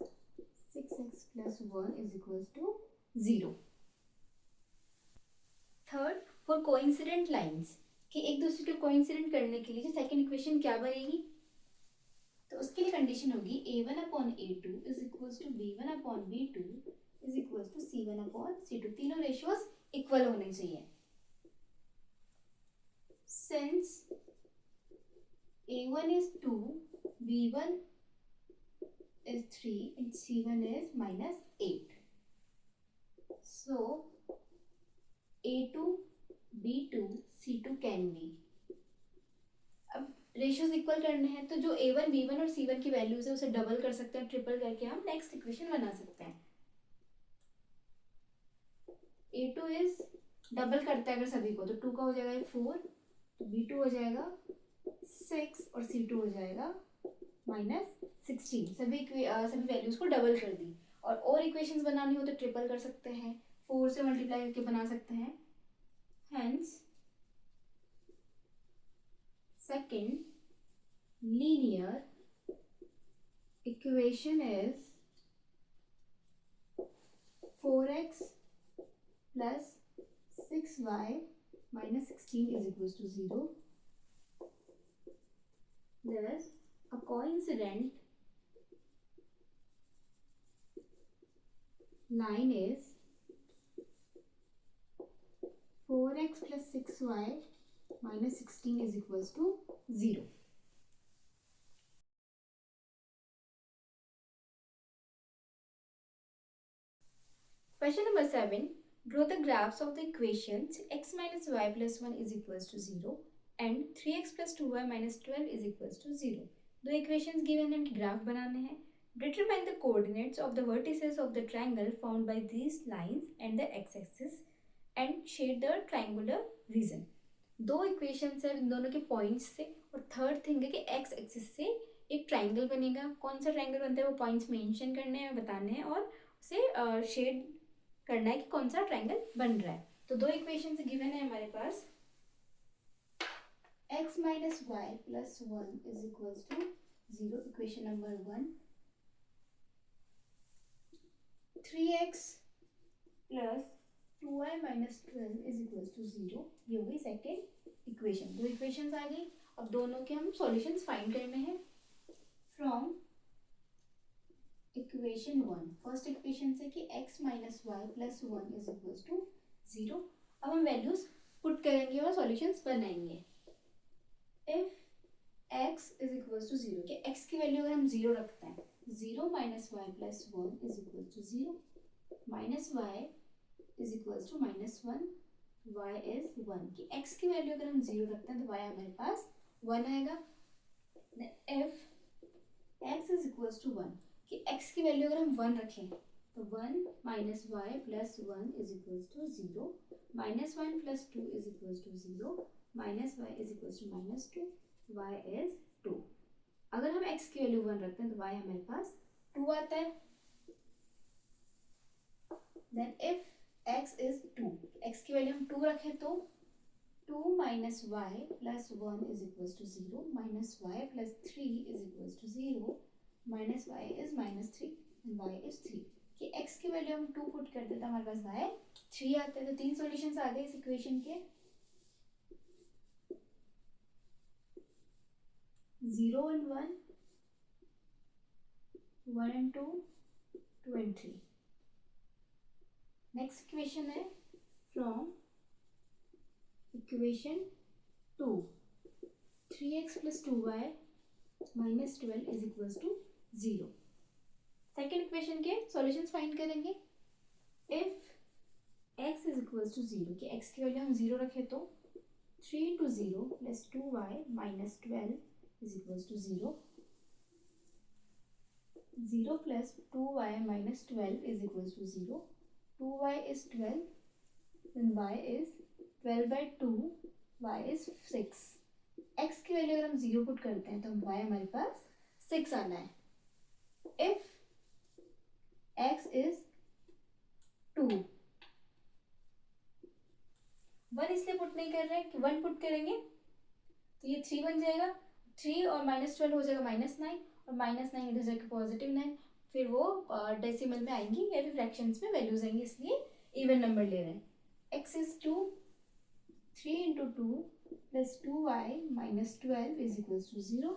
Speaker 1: 6x plus 1 is equals to 0. Third, for coincident lines कि एक दूसरे को कोइंसिडेंट करने के लिए जो सेकेंड इक्वेशन क्या बनेगी तो उसके लिए कंडीशन होगी a1/a2 is equals to b1/b2 is equals to c1/c2. तीनों रेशियोज इक्वल होने चाहिए. Since a1 is 2, b1 is 3 and c1 is -8. So a2 b2 c2 can be. अब रेशियोज इक्वल करने हैं तो जो a1 b1 और c1 की वैल्यूज है उसे डबल कर सकते हैं, ट्रिपल करके हम नेक्स्ट इक्वेशन बना सकते हैं. a2 is डबल करता है अगर सभी को, तो 2 का हो जाएगा 4, तो B2 हो जाएगा 6 और C2 हो जाएगा -16। सभी वैल्यूज को डबल कर दी। और इक्वेशंस बनानी हो तो ट्रिपल कर सकते हैं, 4 से मल्टीप्लाई करके बना सकते हैं। Hence second linear equation is 4x plus 6y minus 16 is equals to 0. Thus, a coincident line is 4x plus 6y minus 16 is equals to 0. Question number 7. Draw the graphs of the equations x minus y plus 1 is equals to 0 and 3x plus 2y minus 12 is equals to 0. दो equations given है, इनके graph बनाने हैं. Determine the coordinates of the vertices of the triangle formed by these lines and the x-axis and shade the triangular region. दो equations है इन दोनों के points से, और थर्ड थिंग है कि एक्स एक्सिस से एक ट्राइंगल बनेगा. कौन सा ट्राइंगल बनता है वो पॉइंट्स मेंशन करने हैं, बताने हैं, और उसे शेड करना है कि कौन सा ट्राइंगल बन रहा है. तो दो इक्वेशंस गिवन है हमारे पास. x minus y plus 1 is equals to 0, equation number 1. 3x plus 2y minus 12 is equals to 0, ये हो गई सेकेंड इक्वेशन. दो इक्वेशंस आ गई. अब दोनों के हम सॉल्यूशंस फाइंड करने हैं फ्रॉम इक्वेशन 1. फर्स्ट इक्वेशन से कि x minus y plus 1 is equals to 0. अब हम वैल्यूज पुट करेंगे और सॉल्यूशंस बनाएंगे. If x is equals to 0, कि x की वैल्यू अगर हम 0 रखते हैं, 0 minus y plus 1 is equals to 0, minus y is equals to minus 1, y is 1. कि x की वैल्यू अगर हम 0 रखते हैं तो y हमारे पास 1 आएगा. If x is equals to 1, कि x की वैल्यू अगर हम 1 रखें तो 1 minus y plus 1 is equals to 0, minus 1 plus 2 is equals to 0, minus y is equals to minus 2, y is 2. अगर हम x की वैल्यू 1 रखते हैं तो y हमारे पास 2 आता है. Then if x is 2, x की वैल्यू हम 2 रखें तो 2 minus y plus 1 is equals to 0, minus y plus 3 is equals to 0, minus y is minus 3 and y is 3. कि x की वैल्यू हम 2 पुट करते हैं तो हमारे पास y 3 आता है. तो तीन सॉल्यूशंस आ गए इस इक्वेशन के. 0 and 1, 1 and 2, 2 and 3. Next equation है from equation 2, 3x plus 2y minus 12 is equals to 0. Second equation के सॉल्यूशंस फाइंड करेंगे. If x is equals to 0, कि x की वैल्यू हम 0 रखें तो 3 into 0 plus 2y minus 12 is equals to 0. 0 plus 2y minus 12 is equals to 0. 2y is 12, then y is 12 by 2, y is 6. x की value अगर हम 0 put करते हैं तो y हमारे पास 6 आना है. इफ x इज 2, 1 इसलिए पुट नहीं कर रहे हैं कि 1 पुट करेंगे तो ये 3 बन जाएगा. 3 और माइनस 12 हो जाएगा माइनस 9, और माइनस 9 इधर जाकर पॉजिटिव 9. फिर वो डेसिमल में आएंगी या फिर फ्रैक्शंस में वैल्यूज आएंगी, इसलिए इवन नंबर ले रहे हैं. x is 2, 3 into 2 plus 2y minus 12 is equals to 0.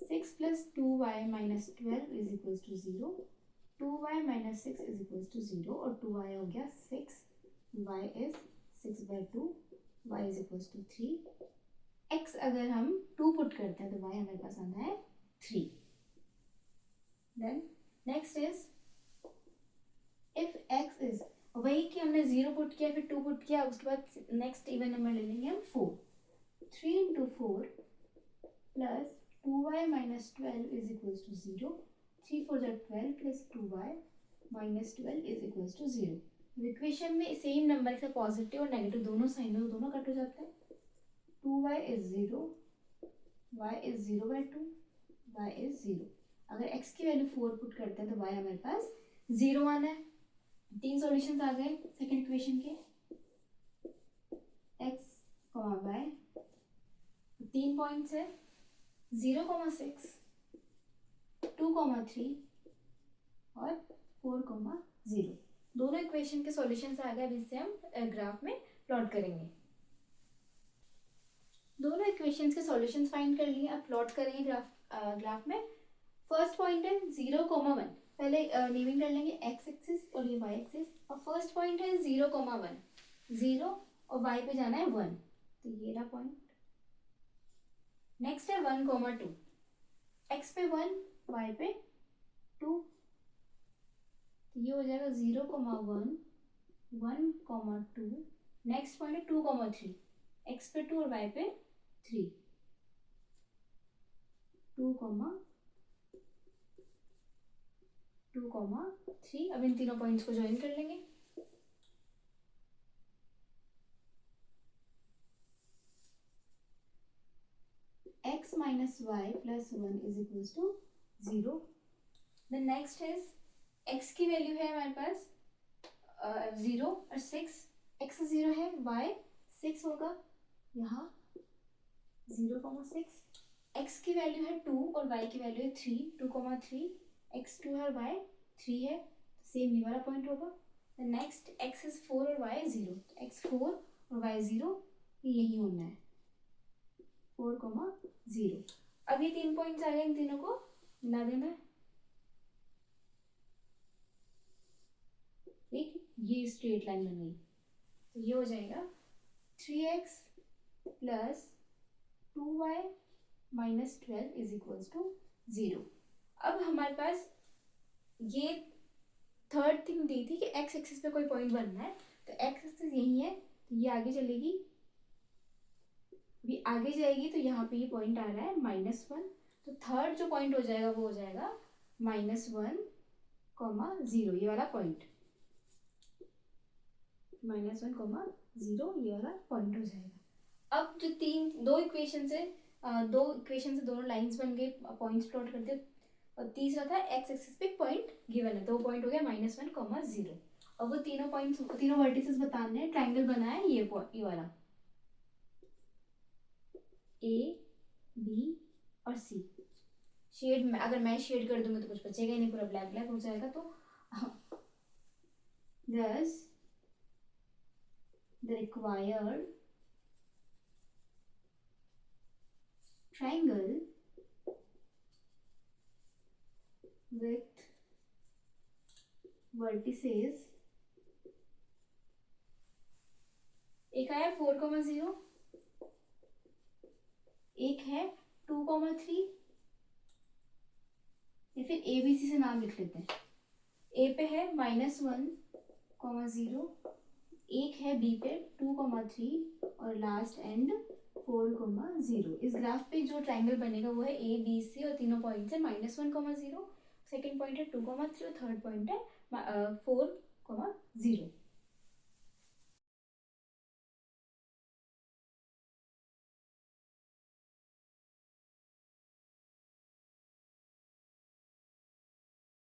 Speaker 1: 6 plus 2y minus 12 is equals to 0. 2y minus 6 is equals to 0, और 2y हो गया 6, y is 6 by 2, y is equals to 3. x अगर हम 2 put करते हैं तो y हमारे पास आना है 3. Then next is if x is, वही कि हमने 0 पुट किया फिर 2 पुट किया, उसके बाद नेक्स्ट इवन नंबर ले लेंगे हम 4. 3 into 4 plus 2y minus 12 is equals to 0. 3 4 are 12 plus 2y minus 12 is equals to 0. Equation में सेम नंबर से पॉजिटिव और नेगेटिव दोनों साइन है, दोनों कट हो जाते हैं. 2y is 0, y is 0/2, y is 0. अगर x की वैल्यू 4 पुट करते हैं तो y हमारे पास 0 आना है. 3 सॉल्यूशंस आ गए सेकंड इक्वेशन के. x, y 3 पॉइंट्स है 0,6, 2,3 और 4,0. दोनों इक्वेशन के सॉल्यूशंस आ गए. अब इससे हम ग्राफ में प्लॉट करेंगे. दोनों इक्वेशंस के सॉल्यूशंस फाइंड कर लिए. अब प्लॉट करेंगे ग्राफ में. फर्स्ट पॉइंट है 0,1. पहले नेमिंग कर लेंगे x एक्सिस और ये y एक्सिस. और फर्स्ट पॉइंट है 0,1, 0 और y पे जाना है 1, तो ये रहा पॉइंट. नेक्स्ट है 1,2. x पे 1, y पे 2, तो ये हो जाएगा 0,1, 1,2. नेक्स्ट पॉइंट है 2,3. x पे 2 और y पे 3, 2,3. अब इन तीनों पॉइंट्स को ज्वाइन कर लेंगे. x minus y plus 1 is equals to 0. The next is x की वैल्यू है हमारे पास 0 और 6. x 0 है, y 6 होगा यहाँ 0,6. x की वैल्यू है 2 और y की वैल्यू है 3, 2,3. x 2 है और y 3 है, सेम ये वाला पॉइंट होगा. नेक्स्ट x is 4 और y 0. x 4 और y 0, यही होना है 4,0. अब ये 3 पॉइंट्स आ गए, इन तीनों को मिला देना है. ठीक, ये स्ट्रेट लाइन बन गई. तो ये हो जाएगा 3x plus 2y minus 12 is equals to 0. अब हमारे पास ये थर्ड थिंग दी थी कि x एक्सिस पे कोई पॉइंट बनना है. तो x एक्सिस यही है, तो ये आगे चलेगी, भी आगे जाएगी. तो यहाँ पे ये पॉइंट आ रहा है -1. तो थर्ड जो पॉइंट हो जाएगा वो हो जाएगा -1,0, ये वाला पॉइंट. -1,0 ये वाला पॉइंट हो जाएगा. अब जो दो इक्वेशन से दोनों लाइंस बन गए, पॉइंट्स प्लॉट करते. और तीसरा था x एक्सिस पे पॉइंट गिवन है, 2 पॉइंट हो गया -1,0. और वो तीनों वर्टिसेस बताने हैं. ट्रायंगल बना है ये वाला A, B और C. शेड में अगर मैं शेड कर दूंगी तो कुछ बचेगा ही नहीं, पूरा ब्लैक ब्लैक हो जाएगा. तो thus the required triangle with vertices, एक आया 4,0, एक है 2,3. या फिर ABC से नाम लिख लेते हैं. A पे है -1,0, एक है B पे 2,3 और लास्ट एंड 4,0. इस ग्राफ पे जो ट्रायंगल बनेगा वो है ABC और तीनों पॉइंट्स है -1,0, सेकेंड पॉइंट है 2,3 और थर्ड पॉइंट है 4,0.